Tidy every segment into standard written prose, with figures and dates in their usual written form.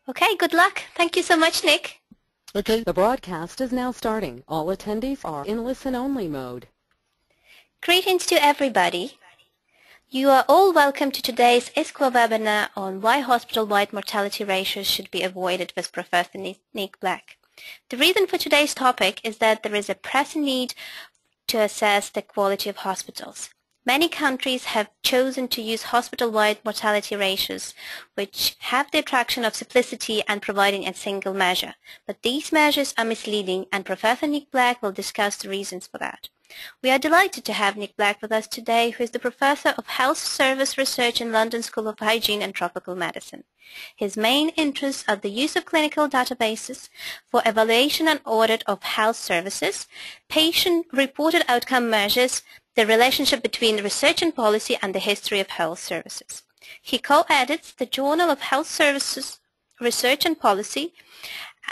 Okay, good luck. Thank you so much, Nick. Okay. The broadcast is now starting. All attendees are in listen-only mode. Greetings to everybody. You are all welcome to today's ISQua webinar on why hospital-wide mortality ratios should be avoided with Professor Nick Black. The reason for today's topic is that there is a pressing need to assess the quality of hospitals. Many countries have chosen to use hospital-wide mortality ratios, which have the attraction of simplicity and providing a single measure. But these measures are misleading, and Professor Nick Black will discuss the reasons for that. We are delighted to have Nick Black with us today, who is the Professor of Health Service Research in London School of Hygiene and Tropical Medicine. His main interests are the use of clinical databases for evaluation and audit of health services, patient-reported outcome measures, the relationship between research and policy, and the history of health services. He co-edits the Journal of Health Services Research and Policy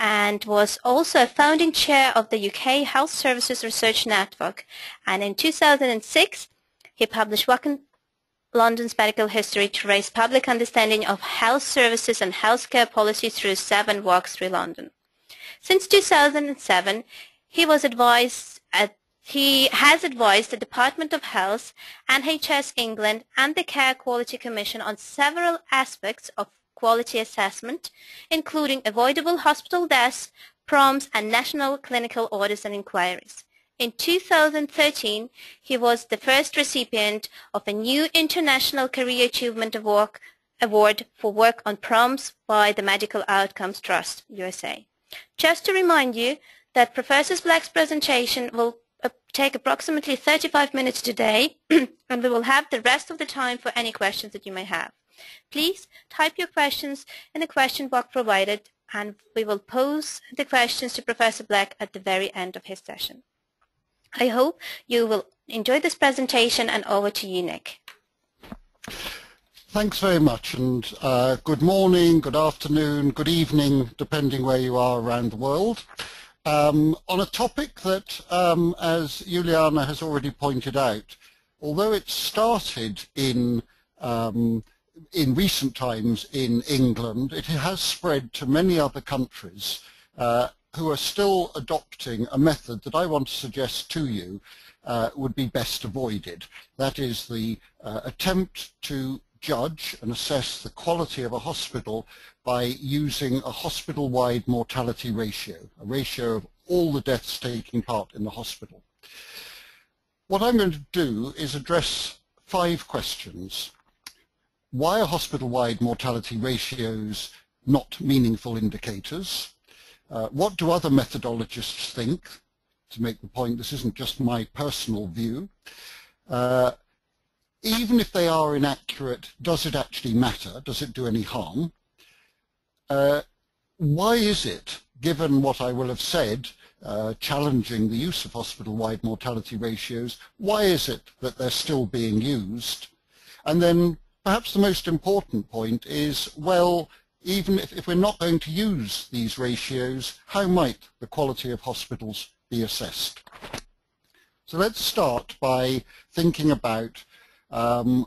and was also a founding chair of the UK Health Services Research Network. And in 2006, he published Work in London's Medical History to raise public understanding of health services and healthcare policy through 7 Walks Through London. Since 2007, he has advised the Department of Health, NHS England, and the Care Quality Commission on several aspects of quality assessment, including avoidable hospital deaths, PROMs, and national clinical audits and inquiries. In 2013, he was the first recipient of a new International Career Achievement Award for work on PROMs by the Medical Outcomes Trust, USA. Just to remind you that Professor Black's presentation will take approximately 35 minutes today, and we will have the rest of the time for any questions that you may have. Please type your questions in the question box provided, and we will pose the questions to Professor Black at the very end of his session. I hope you will enjoy this presentation, and over to you, Nick. Thanks very much, and good morning, good afternoon, good evening, depending where you are around the world. On a topic that, as Juliana has already pointed out, although it started in recent times in England, it has spread to many other countries who are still adopting a method that I want to suggest to you would be best avoided. That is the attempt to judge and assess the quality of a hospital by using a hospital-wide mortality ratio, a ratio of all the deaths taking part in the hospital. What I'm going to do is address 5 questions. Why are hospital-wide mortality ratios not meaningful indicators? What do other methodologists think? To make the point, this isn't just my personal view. Even if they are inaccurate, does it actually matter? Does it do any harm? Why is it, given what I will have said, challenging the use of hospital-wide mortality ratios, why is it that they're still being used? And then perhaps the most important point is, well, even if we're not going to use these ratios, how might the quality of hospitals be assessed? So let's start by thinking about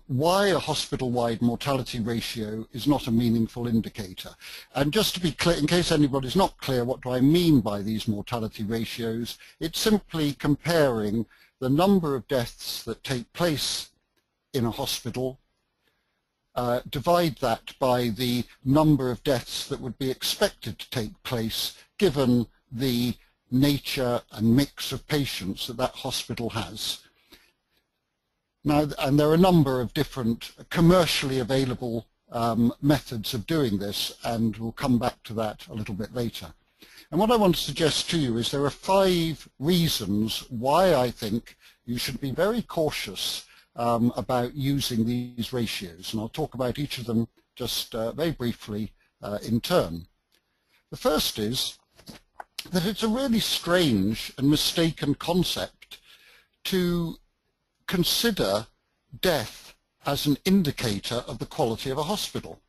why a hospital-wide mortality ratio is not a meaningful indicator. And just to be clear, in case anybody's not clear, what do I mean by these mortality ratios? It's simply comparing the number of deaths that take place in a hospital, divide that by the number of deaths that would be expected to take place given the nature and mix of patients that that hospital has. Now, and there are a number of different commercially available methods of doing this, and we'll come back to that a little bit later. And what I want to suggest to you is there are 5 reasons why I think you should be very cautious about using these ratios, and I'll talk about each of them just very briefly in turn. The first is that it's a really strange and mistaken concept to consider death as an indicator of the quality of a hospital.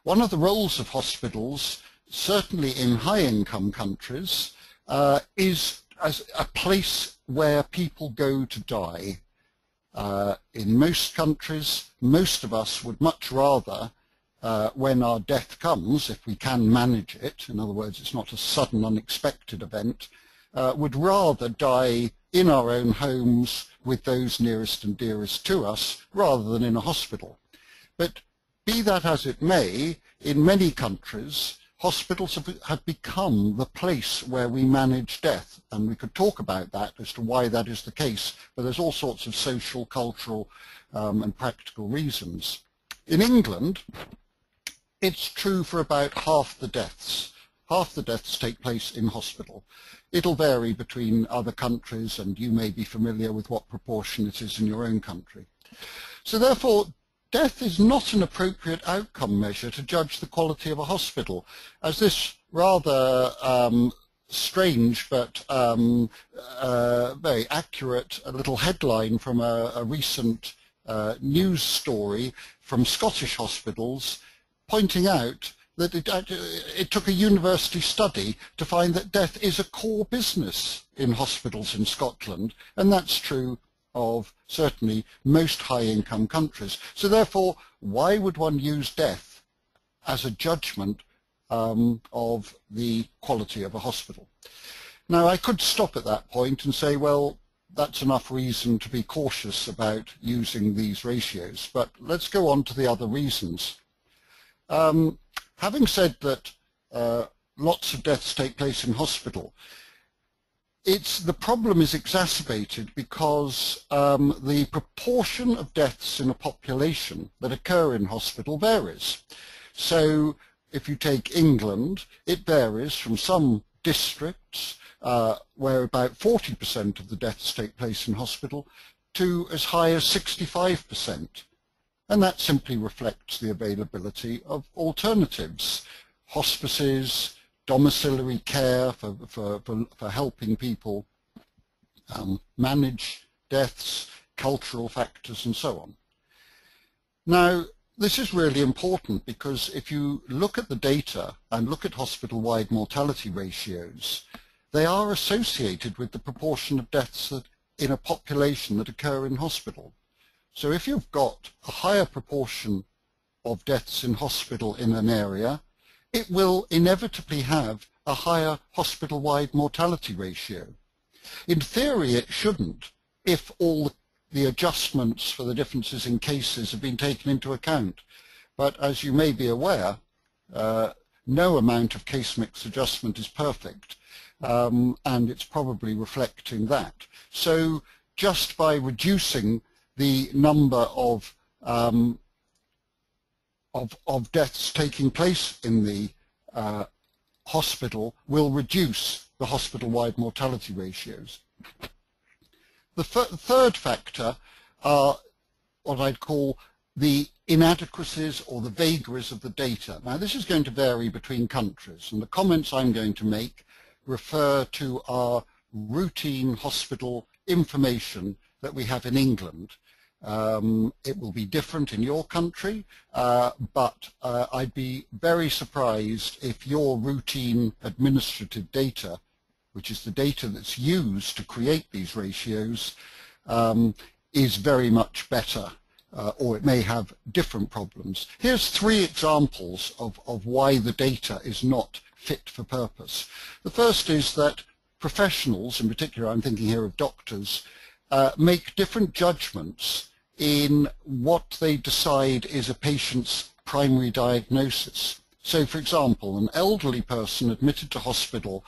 One of the roles of hospitals, certainly in high-income countries, is as a place where people go to die. In most countries, most of us would much rather when our death comes, if we can manage it, in other words, it's not a sudden, unexpected event, would rather die in our own homes with those nearest and dearest to us rather than in a hospital. But be that as it may, in many countries, hospitals have become the place where we manage death, and we could talk about that as to why that is the case, but there's all sorts of social, cultural and practical reasons. In England, it's true for about half the deaths. Half the deaths take place in hospital. It'll vary between other countries, and you may be familiar with what proportion it is in your own country. So therefore, death is not an appropriate outcome measure to judge the quality of a hospital, as this rather strange but very accurate little headline from a recent news story from Scottish hospitals pointing out that it took a university study to find that death is a core business in hospitals in Scotland, and that's true of certainly most high-income countries. So therefore, why would one use death as a judgment of the quality of a hospital? Now, I could stop at that point and say, well, that's enough reason to be cautious about using these ratios, but let's go on to the other reasons. Having said that lots of deaths take place in hospital, the problem is exacerbated because the proportion of deaths in a population that occur in hospital varies. So if you take England, it varies from some districts where about 40% of the deaths take place in hospital to as high as 65%. And that simply reflects the availability of alternatives, hospices, domiciliary care for helping people manage deaths, cultural factors, and so on. Now, this is really important because if you look at the data and look at hospital-wide mortality ratios, they are associated with the proportion of deaths in a population that occur in hospital. So if you've got a higher proportion of deaths in hospital in an area, it will inevitably have a higher hospital-wide mortality ratio. In theory, it shouldn't, if all the adjustments for the differences in cases have been taken into account. But as you may be aware, no amount of case mix adjustment is perfect, and it's probably reflecting that. So just by reducing the number of deaths taking place in the hospital will reduce the hospital-wide mortality ratios. The third factor are what I'd call the inadequacies or the vagaries of the data. Now, this is going to vary between countries, and the comments I'm going to make refer to our routine hospital information that we have in England. It will be different in your country, but I'd be very surprised if your routine administrative data, which is the data that's used to create these ratios, is very much better, or it may have different problems. Here's 3 examples of why the data is not fit for purpose. The first is that professionals, in particular I'm thinking here of doctors, make different judgments in what they decide is a patient's primary diagnosis. So, for example, an elderly person admitted to hospital,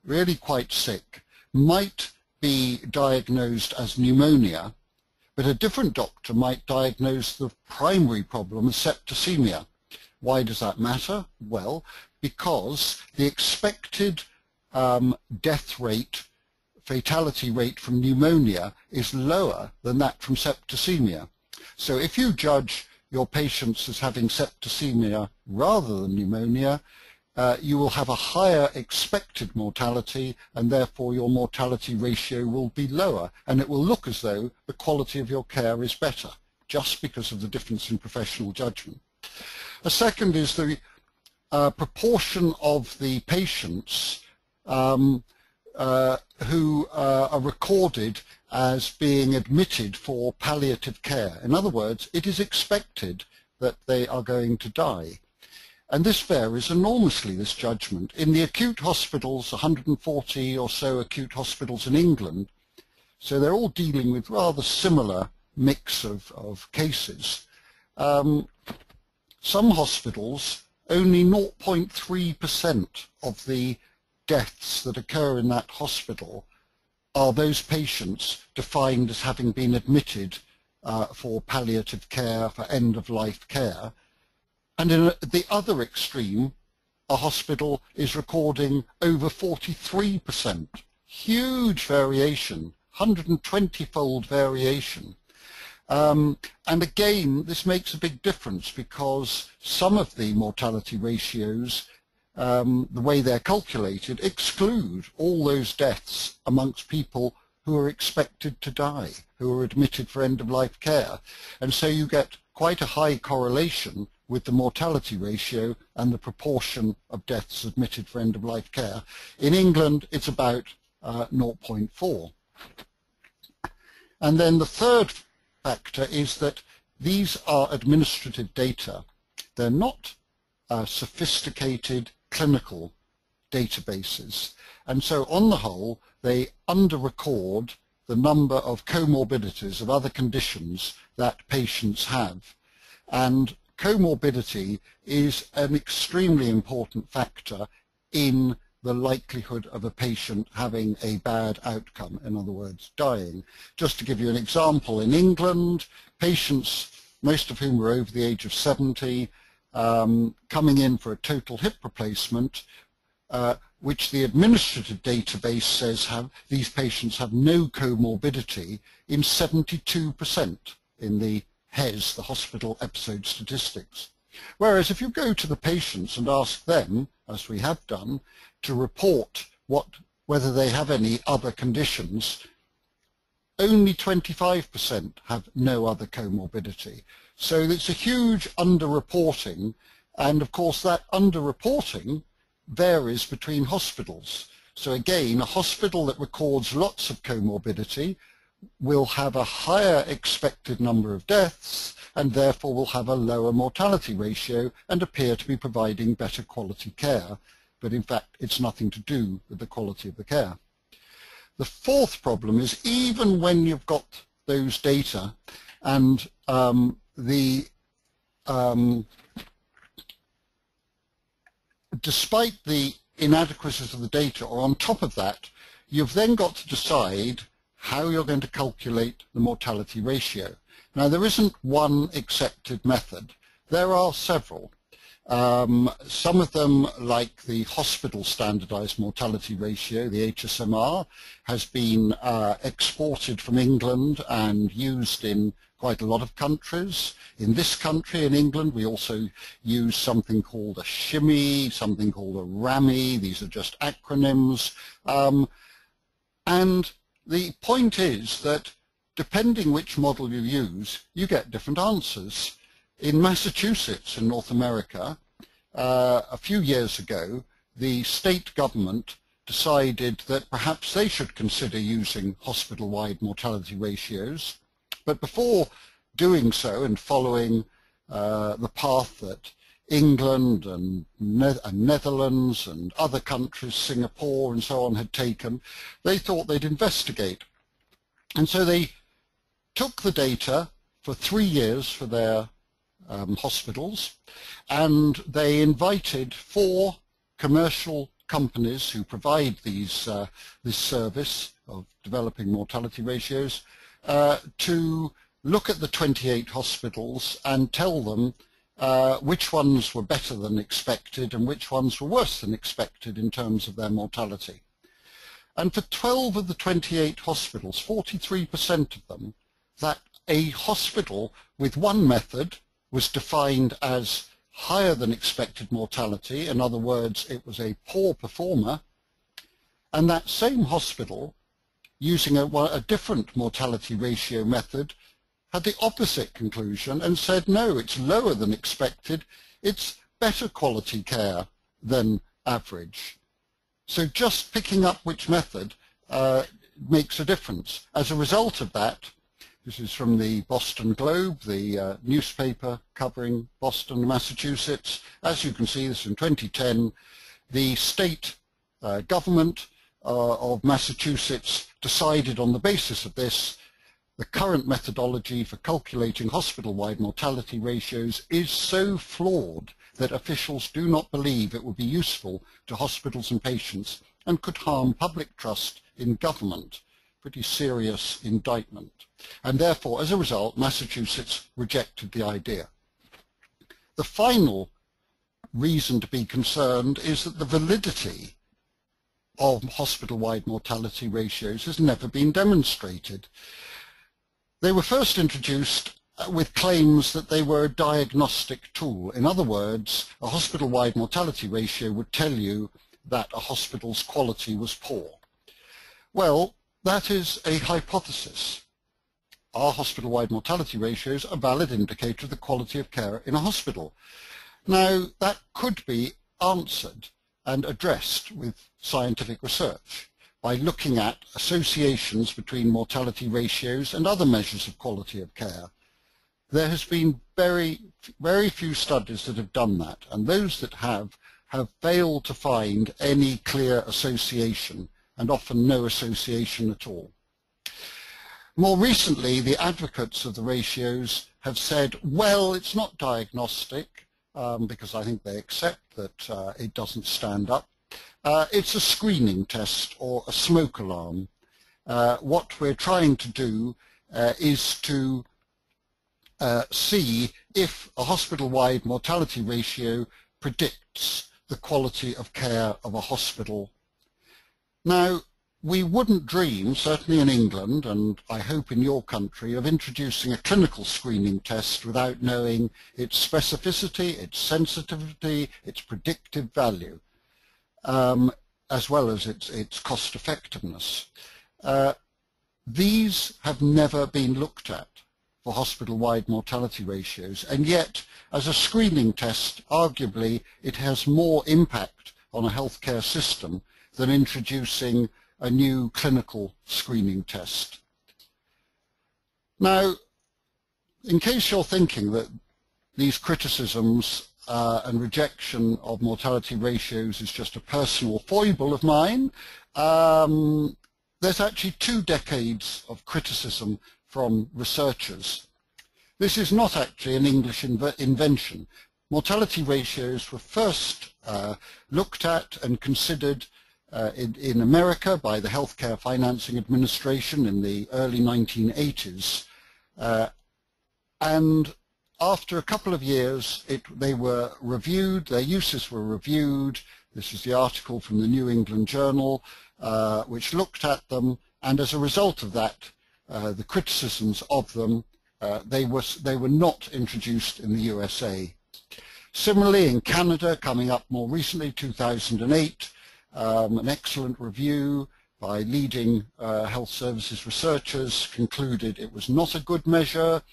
really quite sick, might be diagnosed as pneumonia, but a different doctor might diagnose the primary problem as septicemia. Why does that matter? Well, because the expected death rate, fatality rate from pneumonia is lower than that from septicemia. So if you judge your patients as having septicemia rather than pneumonia, you will have a higher expected mortality, and therefore your mortality ratio will be lower, and it will look as though the quality of your care is better, just because of the difference in professional judgment. A second is the proportion of the patients who are recorded as being admitted for palliative care. In other words, it is expected that they are going to die. And this varies enormously, this judgment. In the acute hospitals, 140 or so acute hospitals in England, so they're all dealing with rather similar mix of cases. Some hospitals, only 0.3% of the deaths that occur in that hospital are those patients defined as having been admitted for palliative care, for end-of-life care. And in the other extreme, a hospital is recording over 43%. Huge variation, 120-fold variation. And again, this makes a big difference because some of the mortality ratios, the way they're calculated, exclude all those deaths amongst people who are expected to die, who are admitted for end-of-life care. And so you get quite a high correlation with the mortality ratio and the proportion of deaths admitted for end-of-life care. In England, it's about 0.4. And then the third factor is that these are administrative data. They're not sophisticated clinical databases. And so on the whole, they under-record the number of comorbidities of other conditions that patients have. And comorbidity is an extremely important factor in the likelihood of a patient having a bad outcome, in other words, dying. Just to give you an example, in England, patients, most of whom were over the age of 70, coming in for a total hip replacement, which the administrative database says these patients have no comorbidity in 72% in the HES, the hospital episode statistics. Whereas if you go to the patients and ask them, as we have done, to report whether they have any other conditions, only 25% have no other comorbidity. So it's a huge underreporting, and of course that underreporting varies between hospitals. So again, a hospital that records lots of comorbidity will have a higher expected number of deaths and therefore will have a lower mortality ratio and appear to be providing better quality care. But in fact, it's nothing to do with the quality of the care. The fourth problem is even when you've got those data and despite the inadequacies of the data, or on top of that, you've then got to decide how you're going to calculate the mortality ratio. Now, there isn't one accepted method. There are several. Some of them, like the hospital standardized mortality ratio, the HSMR, has been exported from England and used in quite a lot of countries. In this country, in England, we also use something called a SHIMI, something called a RAMI. These are just acronyms. And the point is that depending which model you use, you get different answers. In Massachusetts, in North America, a few years ago, the state government decided that perhaps they should consider using hospital-wide mortality ratios. But before doing so and following the path that England and Netherlands and other countries, Singapore and so on, had taken, they thought they'd investigate. And so they took the data for 3 years for their hospitals, and they invited 4 commercial companies who provide this service of developing mortality ratios to look at the 28 hospitals and tell them which ones were better than expected and which ones were worse than expected in terms of their mortality. And for 12 of the 28 hospitals, 43% of them, that a hospital with one method was defined as higher than expected mortality. In other words, it was a poor performer. And that same hospital, using a different mortality ratio method, had the opposite conclusion and said, no, it's lower than expected. It's better quality care than average. So just picking up which method makes a difference. As a result of that, This is from the Boston Globe, the newspaper covering Boston, Massachusetts. As you can see, this is in 2010. The state government of Massachusetts decided on the basis of this, the current methodology for calculating hospital-wide mortality ratios is so flawed that officials do not believe it will be useful to hospitals and patients and could harm public trust in government. Pretty serious indictment. And therefore, as a result, Massachusetts rejected the idea. The final reason to be concerned is that the validity of hospital-wide mortality ratios has never been demonstrated. They were first introduced with claims that they were a diagnostic tool. In other words, a hospital-wide mortality ratio would tell you that a hospital's quality was poor. Well, that is a hypothesis. Are hospital-wide mortality ratios a valid indicator of the quality of care in a hospital? Now, that could be answered and addressed with scientific research by looking at associations between mortality ratios and other measures of quality of care. There has been very few studies that have done that, and those that have failed to find any clear association, and often no association at all. More recently, the advocates of the ratios have said, well, it's not diagnostic, because I think they accept that it doesn't stand up. It's a screening test or a smoke alarm. What we're trying to do is to see if a hospital-wide mortality ratio predicts the quality of care of a hospital. Now, we wouldn't dream, certainly in England, and I hope in your country, of introducing a clinical screening test without knowing its specificity, its sensitivity, its predictive value, as well as its cost effectiveness. These have never been looked at for hospital-wide mortality ratios, and yet, as a screening test, arguably, it has more impact on a healthcare system than introducing a new clinical screening test. Now, in case you're thinking that these criticisms and rejection of mortality ratios is just a personal foible of mine, there's actually 2 decades of criticism from researchers. This is not actually an English invention. Mortality ratios were first looked at and considered in America by the Healthcare Financing Administration in the early 1980s. And after a couple of years, they were reviewed, their uses were reviewed. This is the article from the New England Journal, which looked at them, and as a result of that, the criticisms of them, they were not introduced in the USA. Similarly, in Canada, coming up more recently, 2008, an excellent review by leading health services researchers concluded it was not a good measure.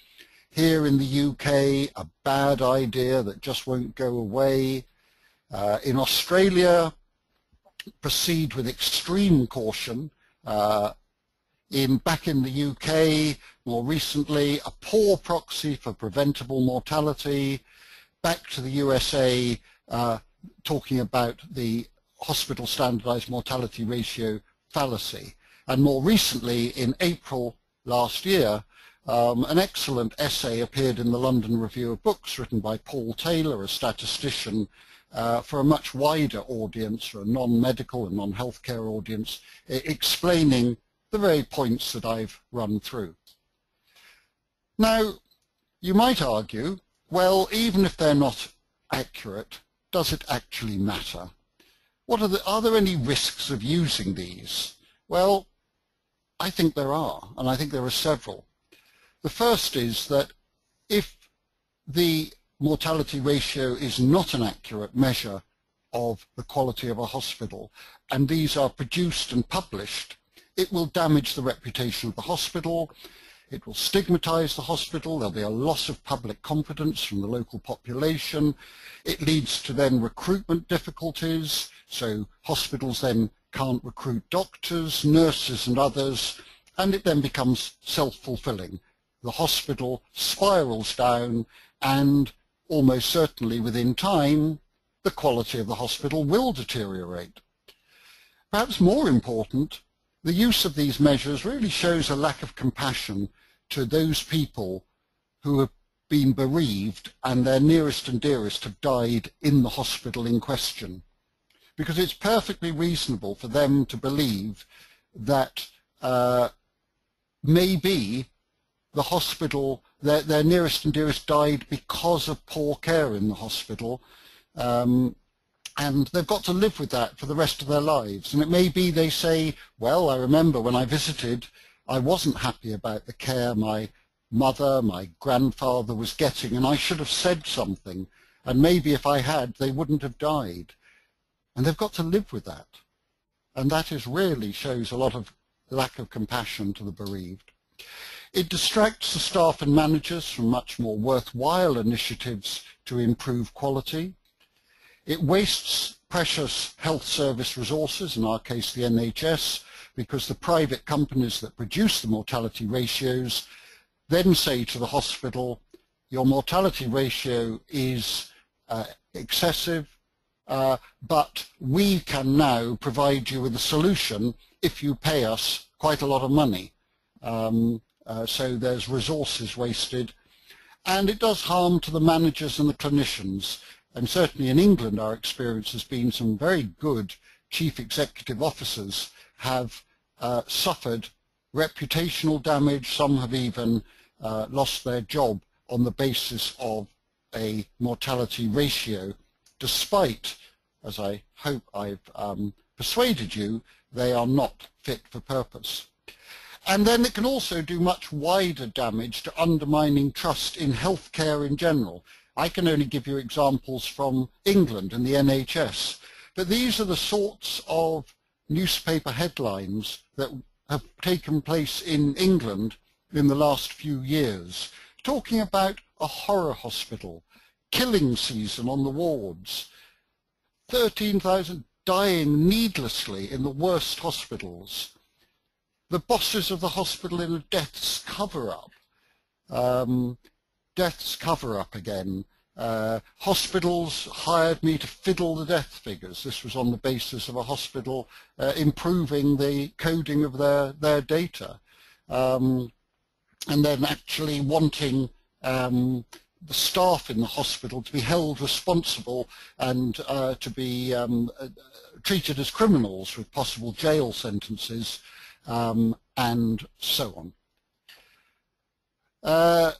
Here in the UK, a bad idea that just won't go away. In Australia, proceed with extreme caution. Back in the UK, more recently, a poor proxy for preventable mortality. Back to the USA, talking about the hospital standardized mortality ratio fallacy. And more recently, in April last year, an excellent essay appeared in the London Review of Books written by Paul Taylor, a statistician, for a much wider audience, for a non-medical and non-healthcare audience, explaining the very points that I've run through. Now, you might argue, well, even if they're not accurate, does it actually matter? Are there any risks of using these? Well, I think there are, and I think there are several. The first is that if the mortality ratio is not an accurate measure of the quality of a hospital, and these are produced and published, it will damage the reputation of the hospital, it will stigmatize the hospital, there'll be a loss of public confidence from the local population, it leads to then recruitment difficulties, so hospitals then can't recruit doctors, nurses and others, and it then becomes self-fulfilling. the hospital spirals down, and almost certainly within time, the quality of the hospital will deteriorate. Perhaps more important, the use of these measures really shows a lack of compassion to those people who have been bereaved and their nearest and dearest have died in the hospital in question. Because it's perfectly reasonable for them to believe that maybe the hospital, their nearest and dearest died because of poor care in the hospital, and they've got to live with that for the rest of their lives. And it may be they say, well, I remember when I visited, I wasn't happy about the care my mother, my grandfather was getting, and I should have said something, and maybe if I had, they wouldn't have died. And they've got to live with that. And that really shows a lot of lack of compassion to the bereaved. It distracts the staff and managers from much more worthwhile initiatives to improve quality. It wastes precious health service resources, in our case the NHS, because the private companies that produce the mortality ratios then say to the hospital, your mortality ratio is excessive, but we can now provide you with a solution if you pay us quite a lot of money. So there's resources wasted, and it does harm to the managers and the clinicians. And certainly in England our experience has been some very good chief executive officers have suffered reputational damage. Some have even lost their job on the basis of a mortality ratio, despite, as I hope I've persuaded you, they are not fit for purpose. And then it can also do much wider damage to undermining trust in healthcare in general. I can only give you examples from England and the NHS, but these are the sorts of newspaper headlines that have taken place in England in the last few years, talking about a horror hospital, killing season on the wards, 13,000 dying needlessly in the worst hospitals, the bosses of the hospital in a deaths cover-up, deaths cover-up again. Hospitals hired me to fiddle the death figures. This was on the basis of a hospital improving the coding of their data, and then actually wanting the staff in the hospital to be held responsible and to be treated as criminals with possible jail sentences, and so on.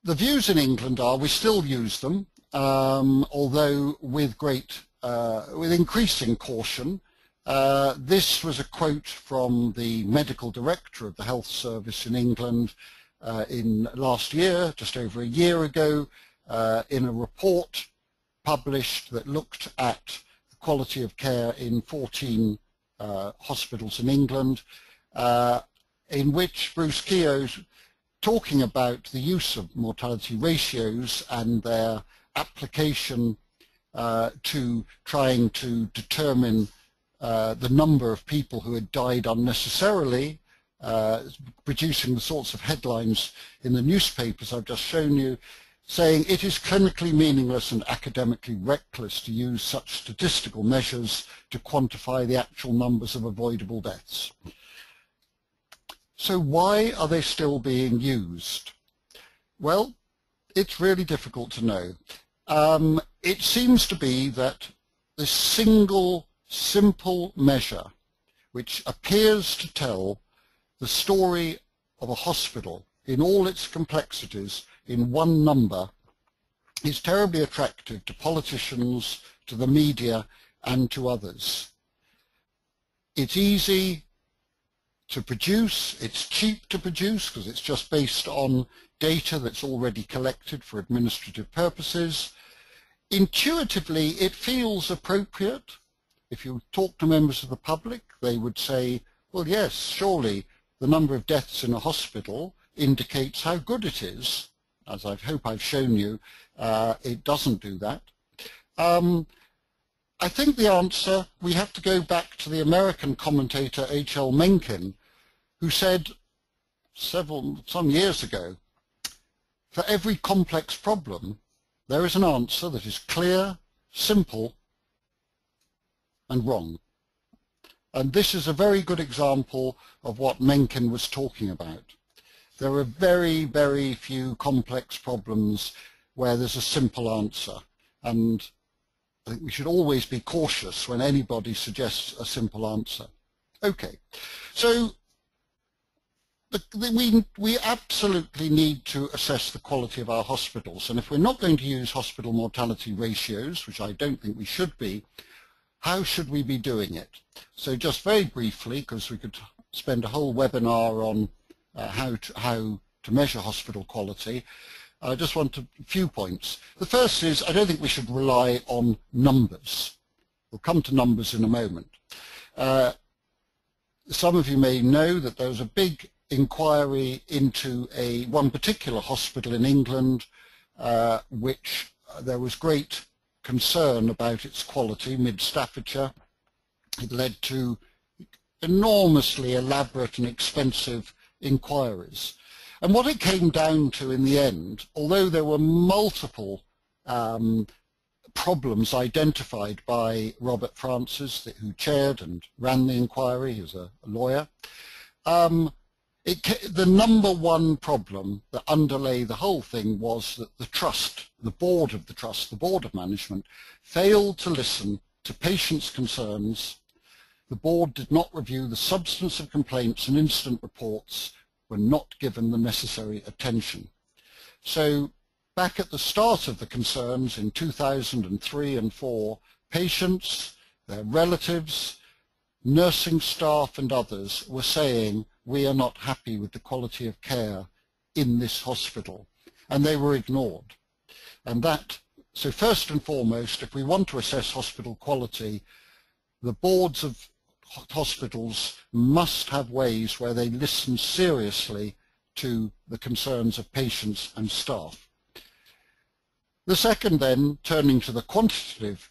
The views in England are we still use them, although with increasing caution. This was a quote from the medical director of the health service in England in last year, just over a year ago, in a report published that looked at the quality of care in 14 hospitals in England, in which Bruce Keogh's talking about the use of mortality ratios and their application to trying to determine the number of people who had died unnecessarily, producing the sorts of headlines in the newspapers I've just shown you, saying it is clinically meaningless and academically reckless to use such statistical measures to quantify the actual numbers of avoidable deaths. So why are they still being used? Well, it's really difficult to know. It seems to be that this single, simple measure, which appears to tell the story of a hospital in all its complexities in one number, is terribly attractive to politicians, to the media, and to others. It's easy to produce, it's cheap to produce because it's just based on data that's already collected for administrative purposes. Intuitively, it feels appropriate. If you talk to members of the public, they would say, well, yes, surely the number of deaths in a hospital indicates how good it is. As I hope I've shown you, it doesn't do that. I think the answer, we have to go back to the American commentator H.L. Mencken, who said, some years ago, for every complex problem, there is an answer that is clear, simple, and wrong. And this is a very good example of what Mencken was talking about. There are very, very few complex problems where there's a simple answer. And I think we should always be cautious when anybody suggests a simple answer. Okay, so we absolutely need to assess the quality of our hospitals. And if we're not going to use hospital mortality ratios, which I don't think we should be, how should we be doing it? So just very briefly, because we could spend a whole webinar on how to measure hospital quality, I just want a few points. The first is, I don't think we should rely on numbers. We'll come to numbers in a moment. Some of you may know that there was a big inquiry into one particular hospital in England, which there was great concern about its quality, mid-Staffordshire. It led to enormously elaborate and expensive inquiries. And what it came down to in the end, although there were multiple problems identified by Robert Francis, who chaired and ran the inquiry as a lawyer, the number one problem that underlay the whole thing was that the trust, the board of the trust, the board of management, failed to listen to patients' concerns. The board did not review the substance of complaints, and incident reports were not given the necessary attention. So back at the start of the concerns in 2003 and 4, patients, their relatives, nursing staff and others were saying, we are not happy with the quality of care in this hospital, and they were ignored. And so first and foremost, if we want to assess hospital quality, the boards of hospitals must have ways where they listen seriously to the concerns of patients and staff. The second then, turning to the quantitative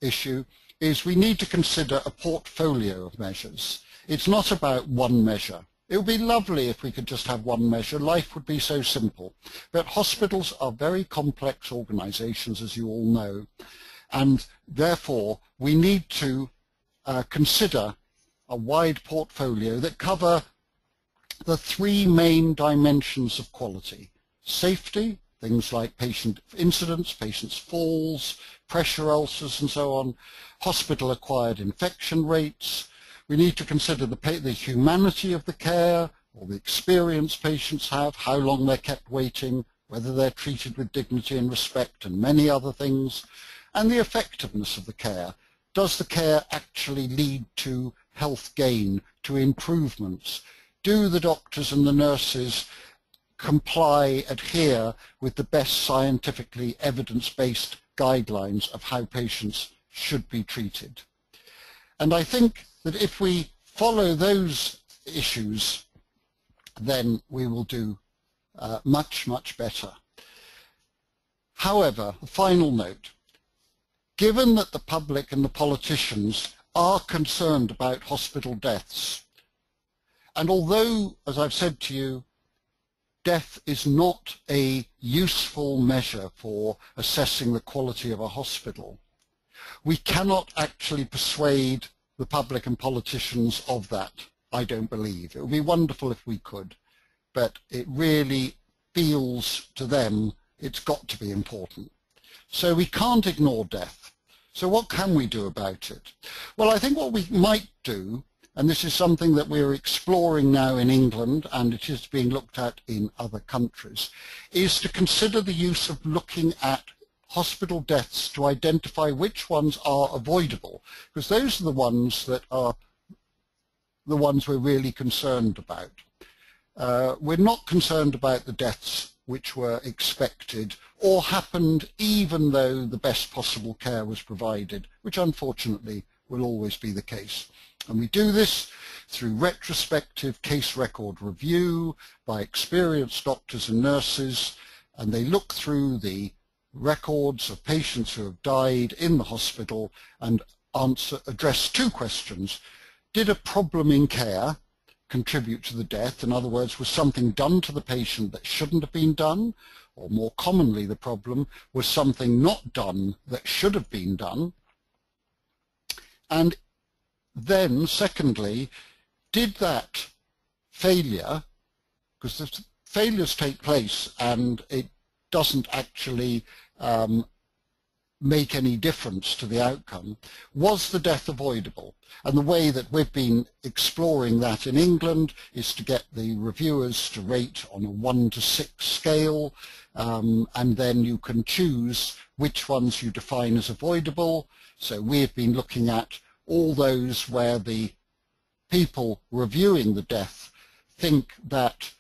issue, is we need to consider a portfolio of measures. It's not about one measure. It would be lovely if we could just have one measure. Life would be so simple. But hospitals are very complex organizations, as you all know, and therefore we need to consider a wide portfolio that cover the three main dimensions of quality: safety, things like patient incidents, patients' falls, pressure ulcers and so on, hospital-acquired infection rates. We need to consider the humanity of the care, or the experience patients have, how long they're kept waiting, whether they're treated with dignity and respect, and many other things, and the effectiveness of the care. Does the care actually lead to health gain, to improvements? Do the doctors and the nurses comply, adhere with the best scientifically evidence-based guidelines of how patients should be treated? And I think that if we follow those issues, then we will do much, much better. However, a final note. Given that the public and the politicians are concerned about hospital deaths, and although, as I've said to you, death is not a useful measure for assessing the quality of a hospital, we cannot actually persuade the public and politicians of that, I don't believe. It would be wonderful if we could, but it really feels to them it's got to be important. So we can't ignore death. So what can we do about it? Well, I think what we might do, and this is something that we're exploring now in England, and it is being looked at in other countries, is to consider the use of looking at hospital deaths to identify which ones are avoidable, because those are the ones that are the ones we're really concerned about. We're not concerned about the deaths which were expected or happened even though the best possible care was provided, which unfortunately will always be the case. And we do this through retrospective case record review by experienced doctors and nurses, and they look through the records of patients who have died in the hospital and address two questions. Did a problem in care contribute to the death? In other words, was something done to the patient that shouldn't have been done? Or more commonly, the problem was something not done that should have been done? And then, secondly, did that failure, because the failures take place and it doesn't actually make any difference to the outcome, was the death avoidable? And the way that we've been exploring that in England is to get the reviewers to rate on a 1 to 6 scale, and then you can choose which ones you define as avoidable. So we've been looking at all those where the people reviewing the death think that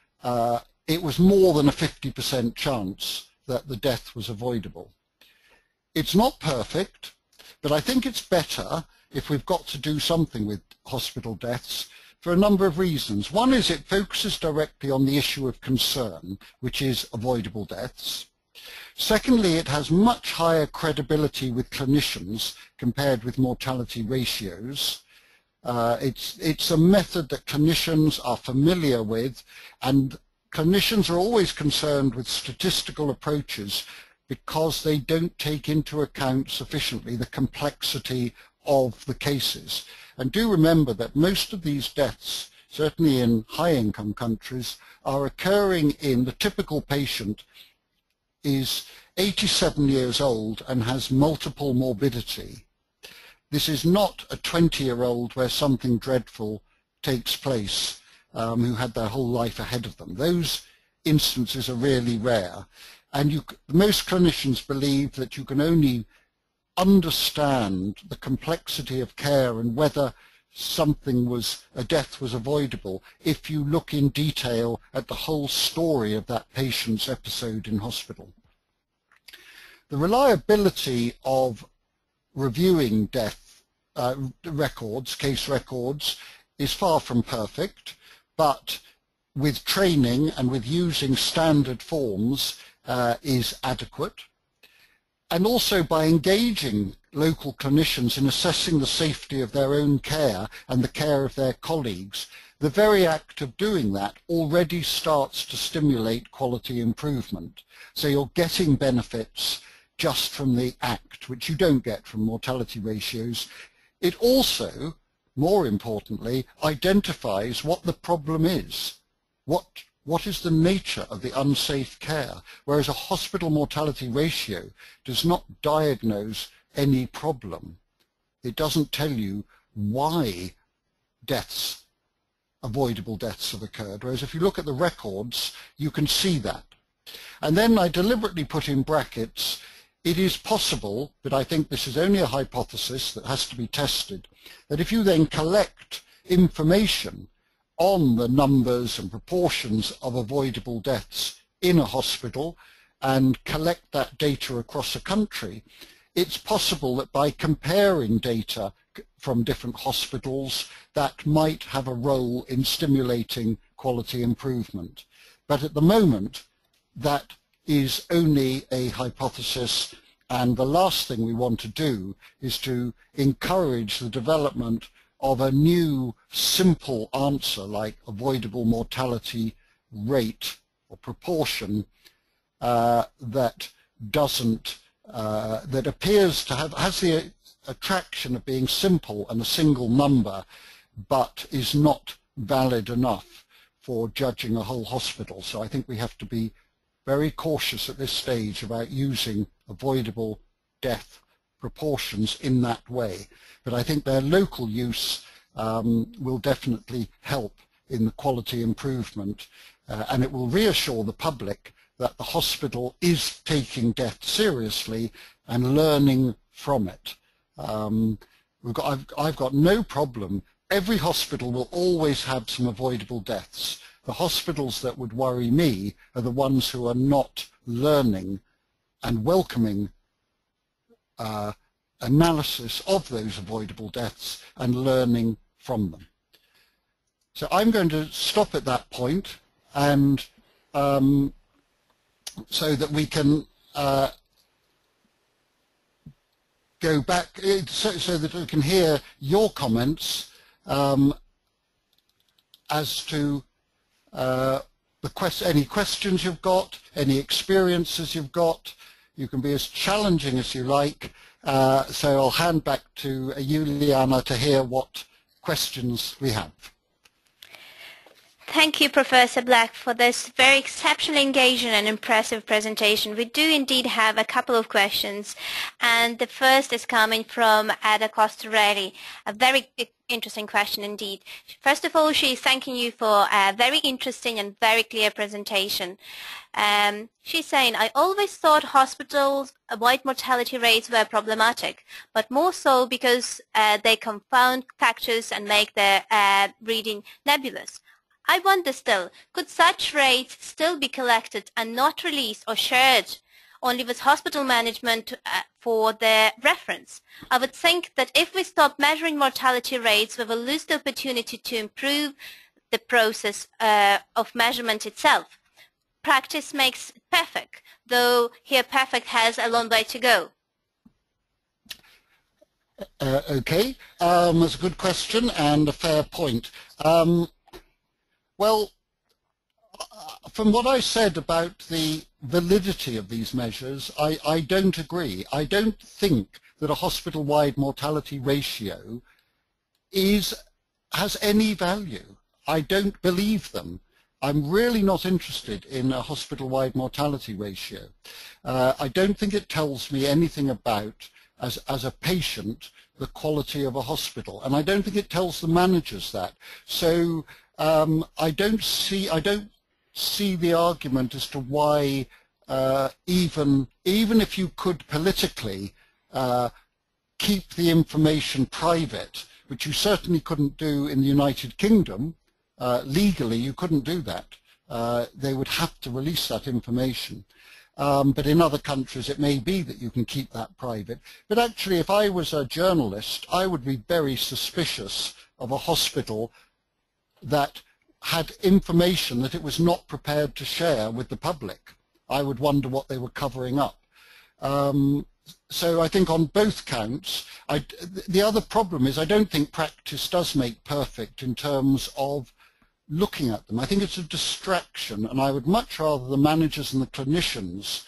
it was more than a 50% chance that the death was avoidable. It's not perfect, but I think it's better if we've got to do something with hospital deaths for a number of reasons. One is it focuses directly on the issue of concern, which is avoidable deaths. Secondly, it has much higher credibility with clinicians compared with mortality ratios. It's a method that clinicians are familiar with, and clinicians are always concerned with statistical approaches because they don't take into account sufficiently the complexity of the cases. And do remember that most of these deaths, certainly in high-income countries, are occurring in the typical patient is 87 years old and has multiple morbidity. This is not a 20-year-old where something dreadful takes place, who had their whole life ahead of them. Those instances are really rare. And most clinicians believe that you can only understand the complexity of care and whether a death was avoidable if you look in detail at the whole story of that patient's episode in hospital. The reliability of reviewing death records, case records, is far from perfect, but with training and with using standard forms is adequate. And also by engaging local clinicians in assessing the safety of their own care and the care of their colleagues, the very act of doing that already starts to stimulate quality improvement. So you're getting benefits just from the act, which you don't get from mortality ratios. It also, more importantly, identifies what the problem is. What is the nature of the unsafe care? Whereas a hospital mortality ratio does not diagnose any problem. It doesn't tell you why avoidable deaths have occurred. Whereas if you look at the records, you can see that. And then I deliberately put in brackets, it is possible, but I think this is only a hypothesis that has to be tested, that if you then collect information on the numbers and proportions of avoidable deaths in a hospital and collect that data across a country, it's possible that by comparing data from different hospitals, that might have a role in stimulating quality improvement. But at the moment, that is only a hypothesis, and the last thing we want to do is to encourage the development of a new simple answer like avoidable mortality rate or proportion that appears to has the attraction of being simple and a single number, but is not valid enough for judging a whole hospital. So I think we have to be very cautious at this stage about using avoidable death proportions in that way. But I think their local use will definitely help in the quality improvement, and it will reassure the public that the hospital is taking death seriously and learning from it. I've got no problem. Every hospital will always have some avoidable deaths. The hospitals that would worry me are the ones who are not learning and welcoming analysis of those avoidable deaths and learning from them. So I'm going to stop at that point, and so that we can go back, so that we can hear your comments. as to any questions you've got, any experiences you've got. You can be as challenging as you like. So I'll hand back to you, Liana, to hear what questions we have. Thank you, Professor Black, for this very exceptionally engaging and impressive presentation. We do indeed have a couple of questions, and the first is coming from Ada Costarelli, a very interesting question indeed. First of all, she is thanking you for a very interesting and very clear presentation. She's saying, I always thought hospital-wide mortality rates were problematic, but more so because they confound factors and make their reading nebulous. I wonder still, could such rates still be collected and not released or shared only with hospital management for their reference? I would think that if we stop measuring mortality rates, we will lose the opportunity to improve the process of measurement itself. Practice makes perfect, though here perfect has a long way to go. Okay, that's a good question and a fair point. Well, from what I said about the validity of these measures, I don't agree. I don't think that a hospital-wide mortality ratio has any value. I don't believe them. I'm really not interested in a hospital-wide mortality ratio. I don't think it tells me anything about, as a patient, the quality of a hospital, and I don't think it tells the managers that. So I don't see the argument as to why even if you could politically keep the information private, which you certainly couldn't do in the United Kingdom, legally you couldn't do that. They would have to release that information. But in other countries it may be that you can keep that private. But actually, if I was a journalist, I would be very suspicious of a hospital that had information that it was not prepared to share with the public. I would wonder what they were covering up. So I think on both counts, the other problem is I don't think practice does make perfect in terms of looking at them. I think it's a distraction, and I would much rather the managers and the clinicians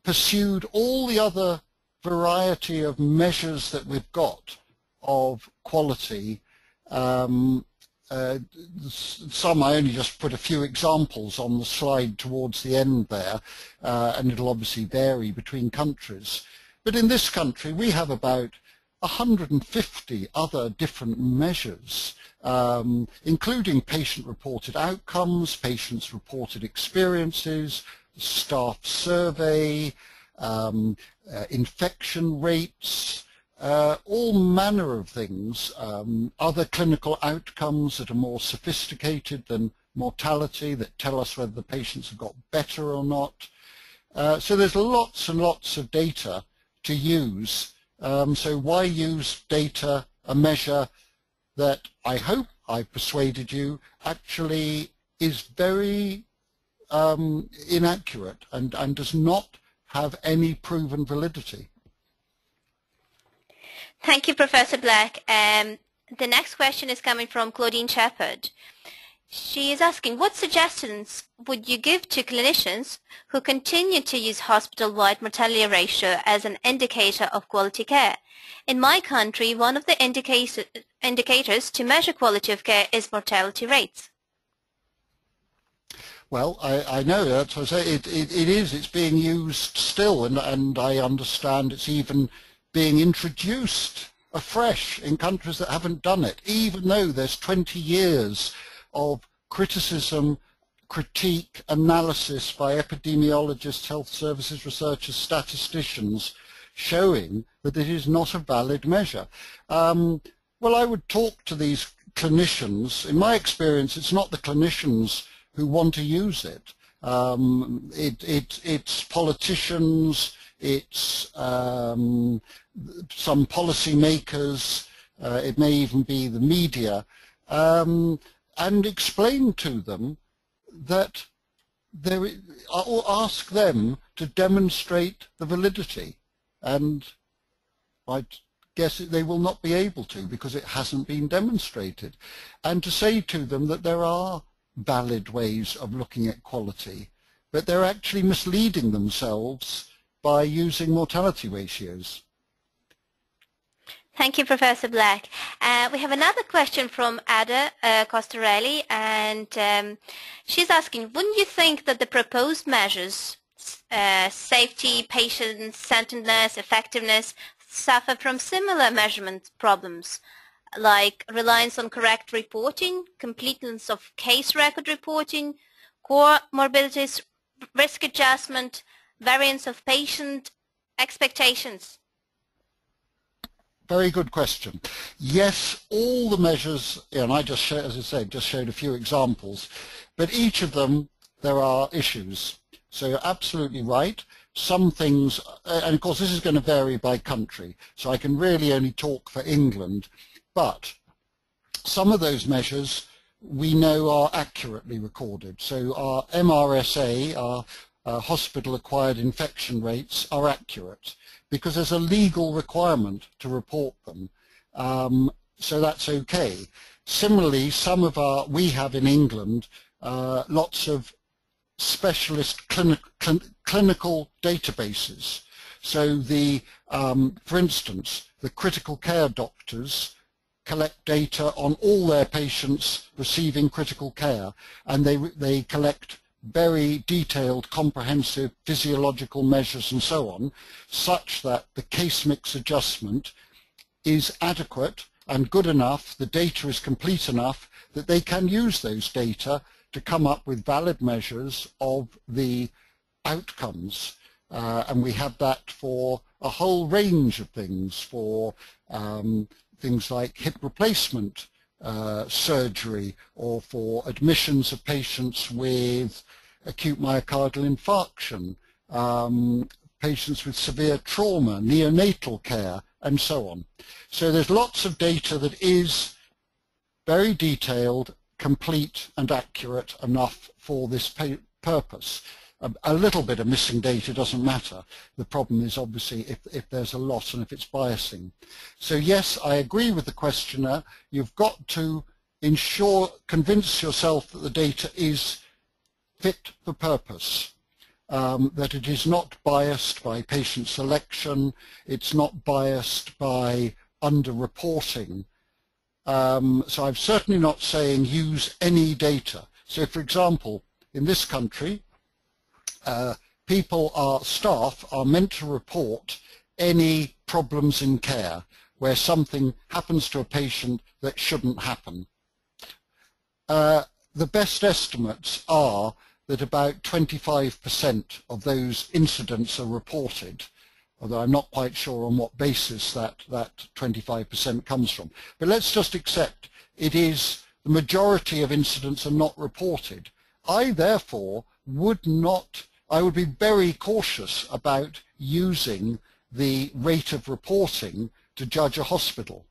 pursued all the other variety of measures that we've got of quality. Some I only just put a few examples on the slide towards the end there, and it'll obviously vary between countries. But in this country we have about 150 other different measures, including patient-reported outcomes, patients-reported experiences, staff survey, infection rates, all manner of things, other clinical outcomes that are more sophisticated than mortality, that tell us whether the patients have got better or not. So there's lots and lots of data to use. So why use data, a measure that I hope I've persuaded you actually is very inaccurate and does not have any proven validity? Thank you, Professor Black. The next question is coming from Claudine Shepherd. She is asking, what suggestions would you give to clinicians who continue to use hospital-wide mortality ratio as an indicator of quality care? In my country, one of the indicators to measure quality of care is mortality rates. Well, I know that's what I say. It's being used still, and I understand it's even being introduced afresh in countries that haven't done it, even though there's 20 years of criticism, critique, analysis by epidemiologists, health services researchers, statisticians, showing that it is not a valid measure. Well, I would talk to these clinicians. In my experience, it's not the clinicians who want to use it. It's politicians, it's some policy makers, it may even be the media, and explain to them that or ask them to demonstrate the validity. And I'd guess they will not be able to because it hasn't been demonstrated. And to say to them that there are valid ways of looking at quality, but they're actually misleading themselves by using mortality ratios. Thank you, Professor Black. We have another question from Ada Costarelli, and she's asking, wouldn't you think that the proposed measures, safety, patient-centeredness, effectiveness, suffer from similar measurement problems, like reliance on correct reporting, completeness of case record reporting, core morbidities, risk adjustment, variance of patient expectations? Very good question. Yes, all the measures, and I just showed, as I said, just showed a few examples, but each of them there are issues. So you're absolutely right. Some things, and of course this is going to vary by country, so I can really only talk for England, but some of those measures we know are accurately recorded. So our MRSA, our hospital-acquired infection rates, are accurate, because there's a legal requirement to report them. So that's okay. Similarly, we have in England lots of specialist clinical databases. So for instance, the critical care doctors collect data on all their patients receiving critical care, and they collect very detailed, comprehensive physiological measures and so on, such that the case mix adjustment is adequate and good enough, the data is complete enough that they can use those data to come up with valid measures of the outcomes. And we have that for a whole range of things, for things like hip replacement surgery, or for admissions of patients with acute myocardial infarction, patients with severe trauma, neonatal care, and so on. So there's lots of data that is very detailed, complete and accurate enough for this purpose. A little bit of missing data doesn't matter. The problem is obviously if there's a lot and if it's biasing. So yes, I agree with the questioner. You've got to convince yourself that the data is fit for purpose, that it is not biased by patient selection, it's not biased by underreporting. So I'm certainly not saying use any data. So for example, in this country, staff are meant to report any problems in care where something happens to a patient that shouldn't happen. The best estimates are that about 25% of those incidents are reported, although I'm not quite sure on what basis that 25% comes from. But let's just accept it is the majority of incidents are not reported. I therefore would be very cautious about using the rate of reporting to judge a hospital,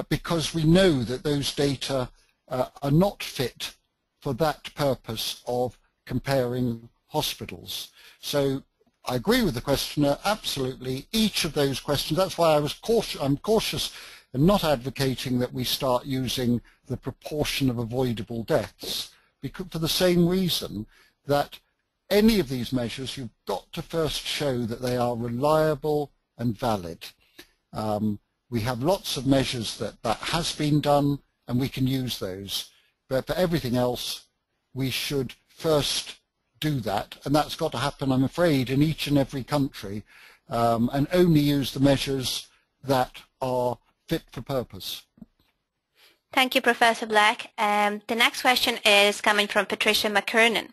because we know that those data are not fit for that purpose of comparing hospitals. So I agree with the questioner, absolutely. Each of those questions, that's why I'm cautious and not advocating that we start using the proportion of avoidable deaths, because for the same reason that any of these measures, you've got to first show that they are reliable and valid. We have lots of measures that has been done, and we can use those. But for everything else, we should first do that, and that's got to happen, I'm afraid, in each and every country, and only use the measures that are fit for purpose. Thank you, Professor Black. The next question is coming from Patricia McKernan.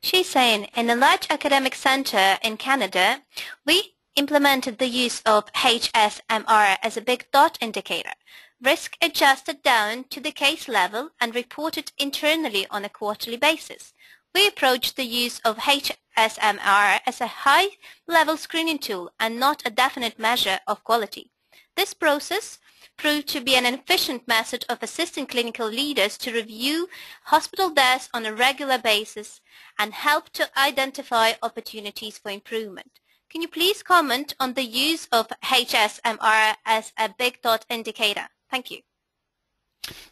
She's saying, in a large academic center in Canada, we implemented the use of HSMR as a big dot indicator, risk adjusted down to the case level and reported internally on a quarterly basis. We approached the use of HSMR as a high-level screening tool and not a definite measure of quality. This process proved to be an efficient method of assisting clinical leaders to review hospital deaths on a regular basis and help to identify opportunities for improvement. Can you please comment on the use of HSMR as a big dot indicator? Thank you.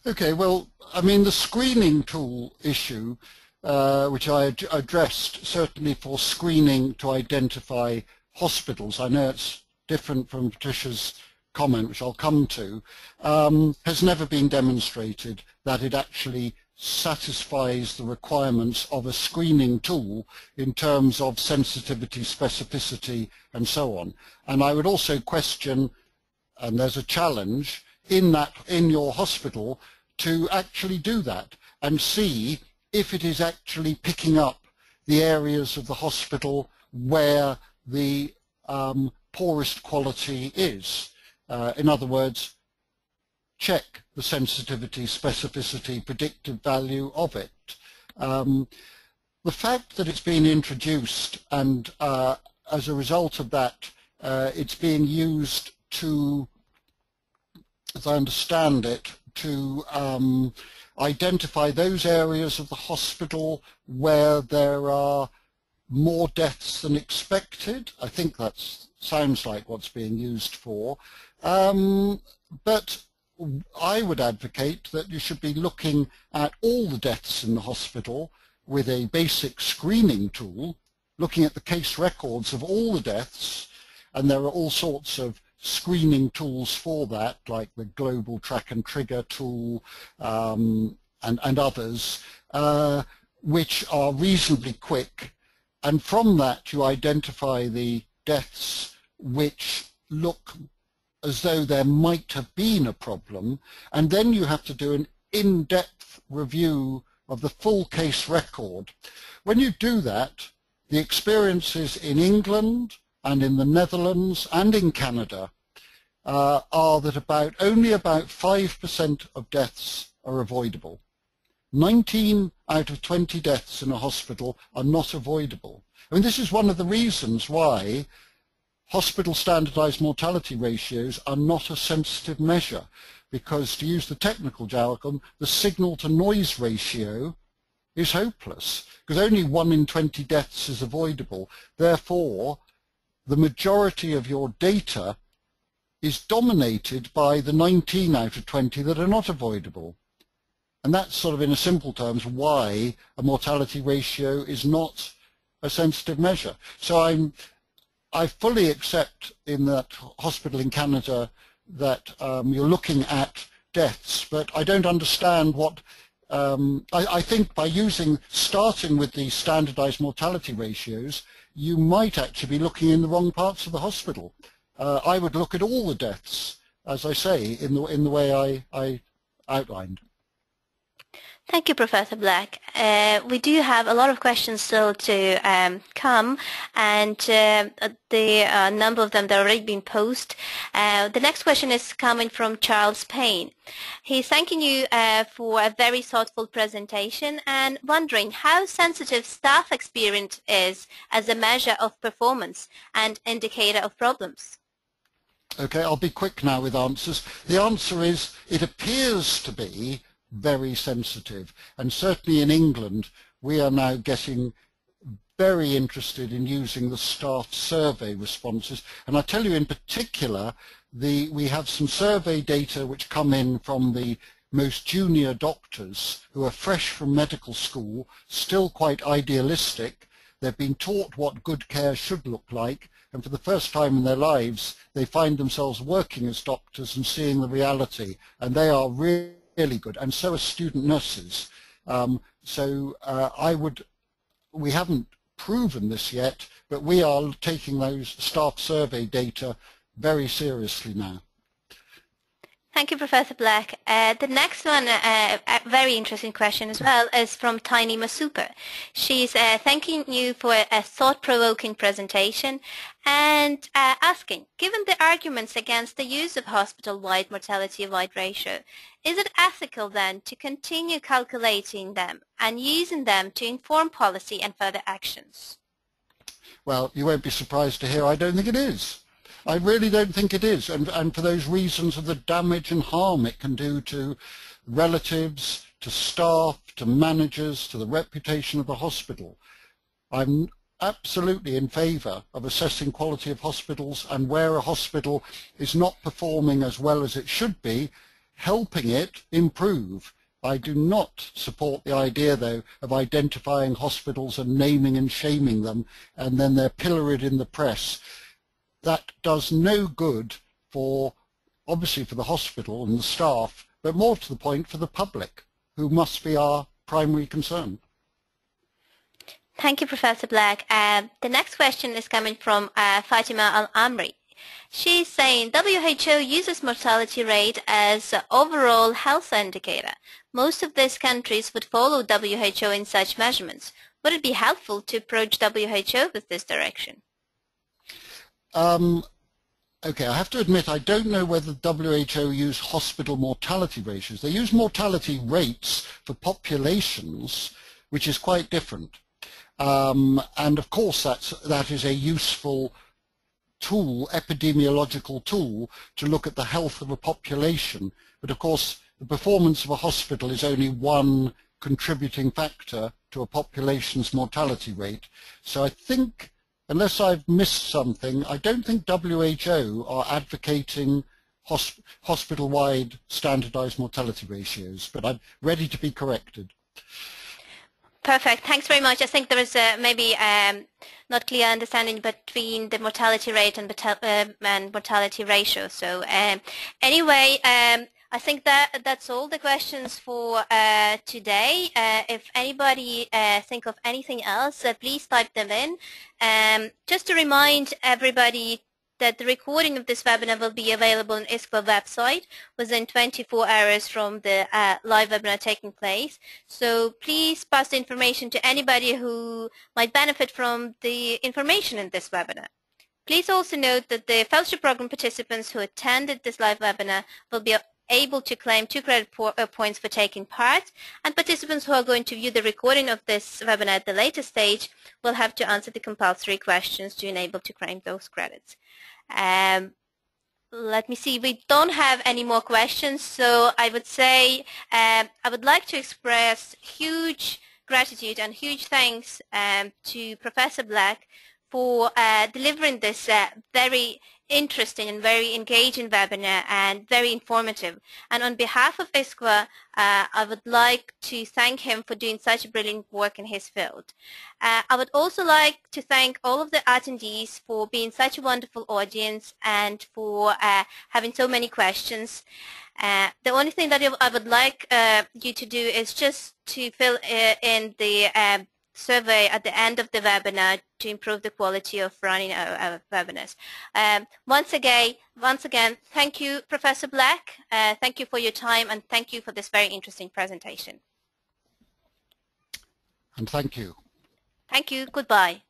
Okay, well, I mean, the screening tool issue, which I addressed, certainly for screening to identify hospitals, I know it's different from Patricia's comment, which I'll come to, has never been demonstrated that it actually satisfies the requirements of a screening tool in terms of sensitivity, specificity, and so on. And I would also question, and there's a challenge, in your hospital to actually do that and see if it is actually picking up the areas of the hospital where the poorest quality is. In other words, check the sensitivity, specificity, predictive value of it. The fact that it's been introduced and as a result of that it's being used to, as I understand it, to identify those areas of the hospital where there are more deaths than expected. I think that sounds like what's being used for. But I would advocate that you should be looking at all the deaths in the hospital with a basic screening tool, looking at the case records of all the deaths, and there are all sorts of screening tools for that, like the global track and trigger tool and others, which are reasonably quick, and from that you identify the deaths which look as though there might have been a problem, and then you have to do an in-depth review of the full case record. When you do that, the experiences in England and in the Netherlands and in Canada are that only about 5% of deaths are avoidable. 19 out of 20 deaths in a hospital are not avoidable. I mean, this is one of the reasons why hospital standardized mortality ratios are not a sensitive measure, because, to use the technical jargon, the signal to noise ratio is hopeless, because only 1 in 20 deaths is avoidable. Therefore, the majority of your data is dominated by the 19 out of 20 that are not avoidable. And that's sort of, in a simple terms, why a mortality ratio is not a sensitive measure. So I fully accept in that hospital in Canada that you're looking at deaths, but I don't understand what, I think by starting with the standardized mortality ratios, you might actually be looking in the wrong parts of the hospital. I would look at all the deaths, as I say, in the way I outlined. Thank you, Professor Black. We do have a lot of questions still to come, and the number of them that are already been posed. The next question is coming from Charles Payne. He's thanking you for a very thoughtful presentation and wondering how sensitive staff experience is as a measure of performance and indicator of problems. Okay, I'll be quick now with answers. The answer is it appears to be very sensitive, and certainly in England we are now getting very interested in using the staff survey responses, and I tell you in particular we have some survey data which come in from the most junior doctors who are fresh from medical school, still quite idealistic. They've been taught what good care should look like, and for the first time in their lives they find themselves working as doctors and seeing the reality, and they are really good, and so are student nurses. We haven't proven this yet, but we are taking those staff survey data very seriously now. Thank you, Professor Black. The next one, a very interesting question as well, is from Tiny Masuka. She's thanking you for a thought-provoking presentation and asking, given the arguments against the use of hospital-wide mortality-wide ratio, is it ethical then to continue calculating them and using them to inform policy and further actions? Well, you won't be surprised to hear I don't think it is. I really don't think it is, and for those reasons of the damage and harm it can do to relatives, to staff, to managers, to the reputation of the hospital. I'm absolutely in favour of assessing quality of hospitals, and where a hospital is not performing as well as it should be, helping it improve. I do not support the idea, though, of identifying hospitals and naming and shaming them, and then they're pilloried in the press. That does no good for, obviously, for the hospital and the staff, but more to the point for the public, who must be our primary concern. Thank you, Professor Black. The next question is coming from Fatima Al-Amri. She's saying WHO uses mortality rate as an overall health indicator. Most of these countries would follow WHO in such measurements. Would it be helpful to approach WHO with this direction? Okay, I have to admit I don't know whether WHO use hospital mortality ratios. They use mortality rates for populations, which is quite different. And of course that is a useful tool, epidemiological tool, to look at the health of a population. But of course the performance of a hospital is only one contributing factor to a population's mortality rate. So I think, unless I've missed something, I don't think WHO are advocating hospital-wide standardized mortality ratios, but I'm ready to be corrected. Perfect. Thanks very much. I think there is maybe not clear understanding between the mortality rate and mortality ratio. So anyway, I think that's all the questions for today. If anybody think of anything else, please type them in. Just to remind everybody that the recording of this webinar will be available on ISQua website within 24 hours from the live webinar taking place. So please pass the information to anybody who might benefit from the information in this webinar. Please also note that the fellowship program participants who attended this live webinar will be able to claim 2 credit points for taking part, and participants who are going to view the recording of this webinar at the later stage will have to answer the compulsory questions to enable to claim those credits. Let me see, we don't have any more questions, so I would say I would like to express huge gratitude and huge thanks to Professor Black for delivering this very interesting and very engaging webinar and very informative. And on behalf of ISQua, I would like to thank him for doing such brilliant work in his field. I would also like to thank all of the attendees for being such a wonderful audience and for having so many questions. The only thing that I would like you to do is just to fill in the survey at the end of the webinar to improve the quality of running our webinars. Once again, thank you, Professor Black. Thank you for your time, and thank you for this very interesting presentation. And thank you. Thank you. Goodbye.